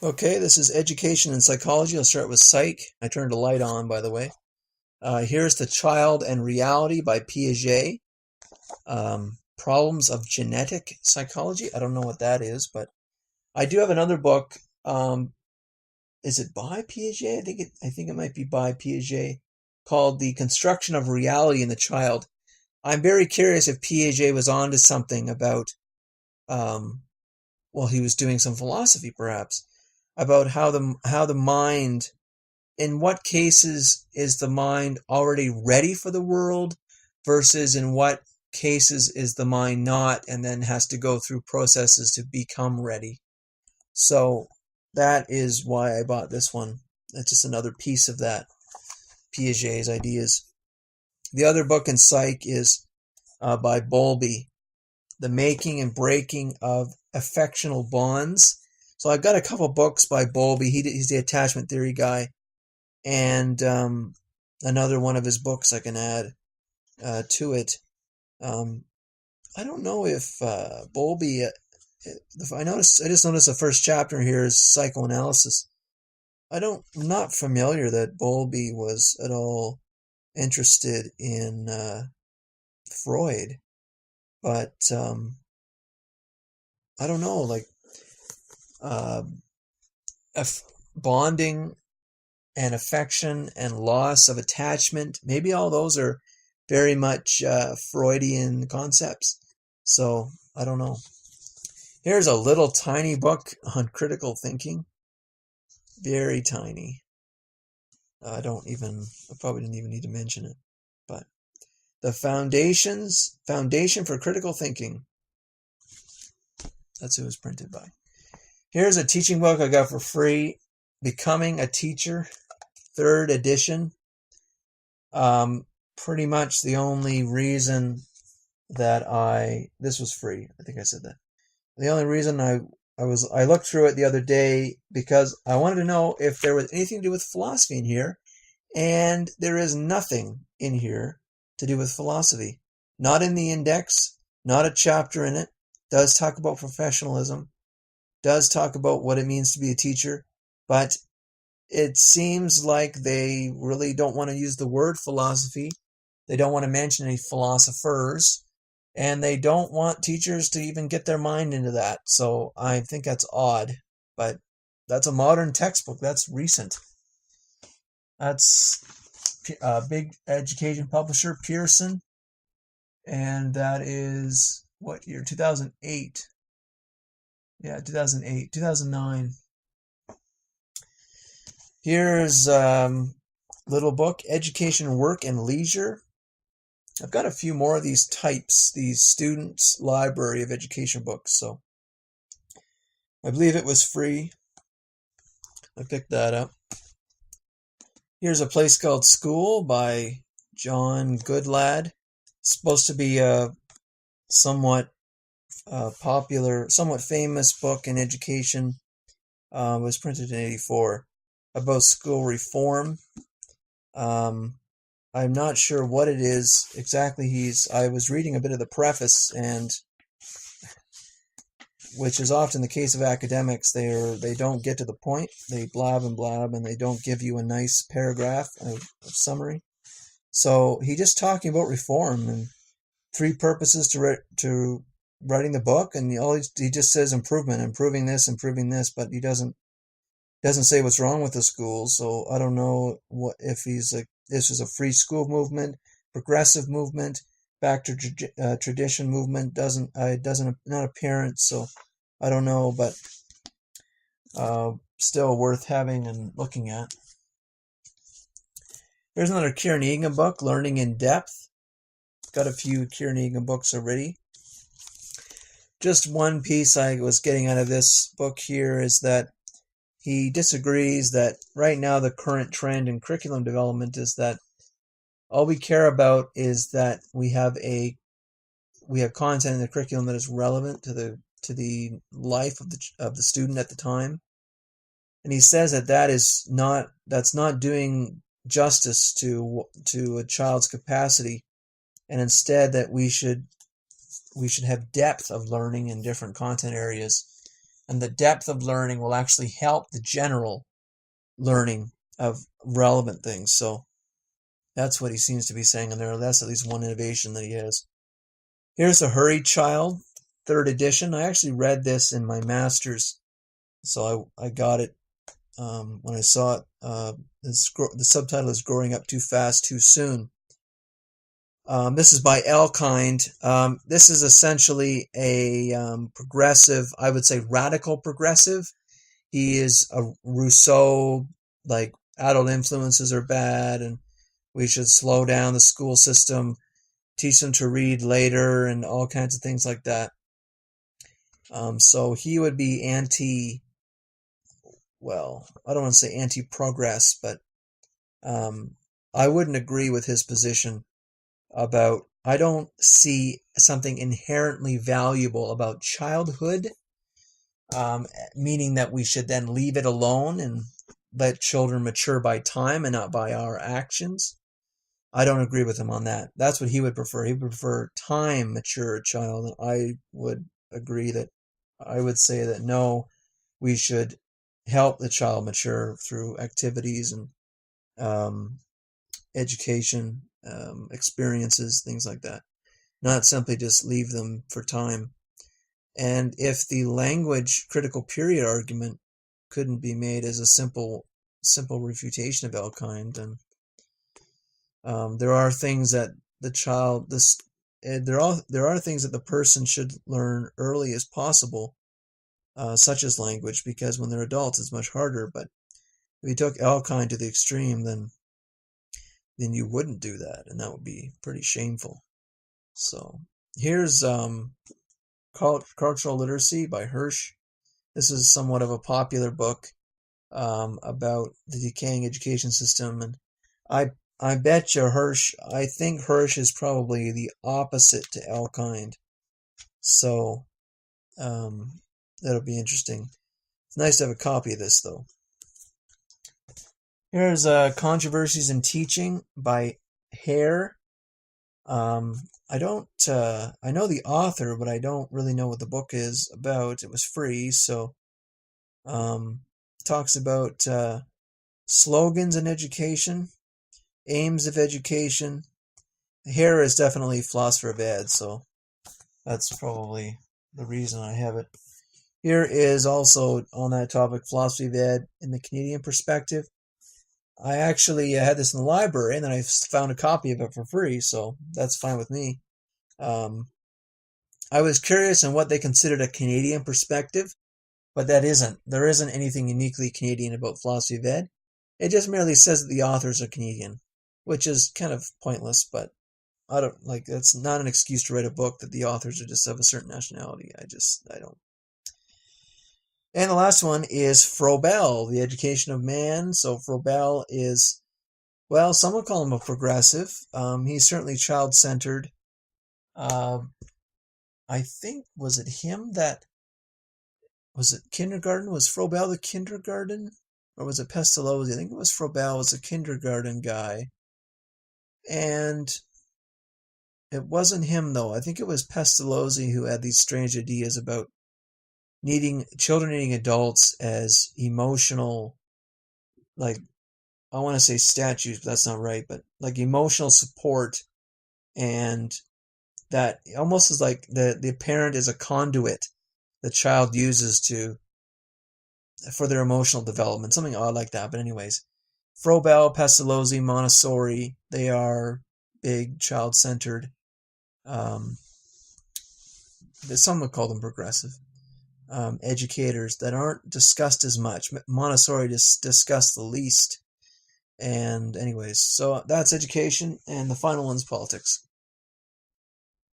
Okay, this is Education and Psychology. I'll start with Psych. I turned a light on, by the way. Here's The Child and Reality by Piaget. Problems of Genetic Psychology. I don't know what that is, but I do have another book. Is it by Piaget? I think it might be by Piaget, called The Construction of Reality in the Child. I'm very curious if Piaget was onto something about, he was doing some philosophy perhaps, about how the mind, in what cases is the mind already ready for the world versus in what cases is the mind not and then has to go through processes to become ready. So that is why I bought this one. That's just another piece of that, Piaget's ideas. The other book in Psych is by Bowlby, The Making and Breaking of Affectional Bonds. So I've got a couple books by Bowlby. He's the attachment theory guy. And another one of his books I can add to it. I don't know if Bowlby... I just noticed the first chapter here is psychoanalysis. I'm not familiar that Bowlby was at all interested in Freud, but I don't know, like bonding and affection and loss of attachment. Maybe all those are very much Freudian concepts. So I don't know. Here's a little tiny book on critical thinking. Very tiny. I probably didn't even need to mention it. But The Foundation for Critical Thinking. That's who it was printed by. Here's a teaching book I got for free. Becoming a Teacher, 3rd edition. Pretty much the only reason that this was free. I think I said that. The only reason I looked through it the other day because I wanted to know if there was anything to do with philosophy in here, and there is nothing in here to do with philosophy. Not in the index, not a chapter in it. Does talk about professionalism, does talk about what it means to be a teacher, but it seems like they really don't want to use the word philosophy. They don't want to mention any philosophers. And they don't want teachers to even get their mind into that. So I think that's odd. But that's a modern textbook. That's recent. That's a big education publisher, Pearson. And that is, what year? 2008. Yeah, 2008. 2009. Here's little book, Education, Work, and Leisure. I've got a few more of these types, these students' library of education books, so I believe it was free. I picked that up. Here's A Place Called School by John Goodlad. It's supposed to be a somewhat popular, somewhat famous book in education. It was printed in 1984 about school reform. I'm not sure what it is exactly. I was reading a bit of the preface, and which is often the case of academics, they don't get to the point. They blab and blab, and they don't give you a nice paragraph of summary. So he just talking about reform and 3 purposes to writing the book, and he just says improving this, but he doesn't say what's wrong with the schools. So I don't know if he's like, this is a free school movement, progressive movement, back to tradition movement. Not apparent, so I don't know, but still worth having and looking at. Here's another Kieran Egan book, Learning in Depth. Got a few Kieran Egan books already. Just one piece I was getting out of this book here is that he disagrees that right now the current trend in curriculum development is that all we care about is that we have content in the curriculum that is relevant to the life of the student at the time. And he says that's not doing justice to a child's capacity, and instead that we should have depth of learning in different content areas. and the depth of learning will actually help the general learning of relevant things. So that's what he seems to be saying in there. That's at least one innovation that he has. Here's a Hurried Child, 3rd edition. I actually read this in my master's, so I got it when I saw it. The subtitle is Growing Up Too Fast, Too Soon. This is by Elkind. This is essentially a progressive, I would say radical progressive. He is a Rousseau, like adult influences are bad and we should slow down the school system, teach them to read later and all kinds of things like that. So he would be I don't want to say anti-progress, but I wouldn't agree with his position about, I don't see something inherently valuable about childhood, meaning that we should then leave it alone and let children mature by time and not by our actions. I don't agree with him on that. That's what he would prefer. He would prefer time mature a child. And I would agree that I would say that no, we should help the child mature through activities and education, experiences, things like that. Not simply just leave them for time. And if the language critical period argument couldn't be made as a simple refutation of Elkind, then there are things that the child, there are things that the person should learn early as possible, such as language, because when they're adults it's much harder. But if you took Elkind to the extreme, then you wouldn't do that, and that would be pretty shameful. So here's Cultural Literacy by Hirsch. This is somewhat of a popular book about the decaying education system, and I bet you I think Hirsch is probably the opposite to Elkind. So that'll be interesting. It's nice to have a copy of this, though. Here's Controversies in Teaching by Hare. I know the author, but I don't really know what the book is about. It was free, so talks about slogans in education, aims of education. Hare is definitely philosopher of ed, so that's probably the reason I have it. Here is also on that topic, philosophy of ed in the Canadian perspective. I actually had this in the library, and then I found a copy of it for free, so that's fine with me. I was curious on what they considered a Canadian perspective, but there isn't anything uniquely Canadian about philosophy of ed. It just merely says that the authors are Canadian, which is kind of pointless, but that's not an excuse to write a book that the authors are just of a certain nationality. I don't. And the last one is Froebel, The Education of Man. So Froebel is, well, some would call him a progressive. He's certainly child-centered. I think, was it kindergarten? Was Froebel the kindergarten? Or was it Pestalozzi? I think it was Froebel was a kindergarten guy. And it wasn't him, though. I think it was Pestalozzi who had these strange ideas about children needing adults as emotional, like, I want to say statues, but that's not right, but like emotional support, and that almost is like the parent is a conduit the child uses for their emotional development, something odd like that. But anyways, Froebel, Pestalozzi, Montessori, they are big child-centered. Some would call them progressive. Educators that aren't discussed as much. Montessori discussed the least. And anyways, so that's education, and the final one's politics.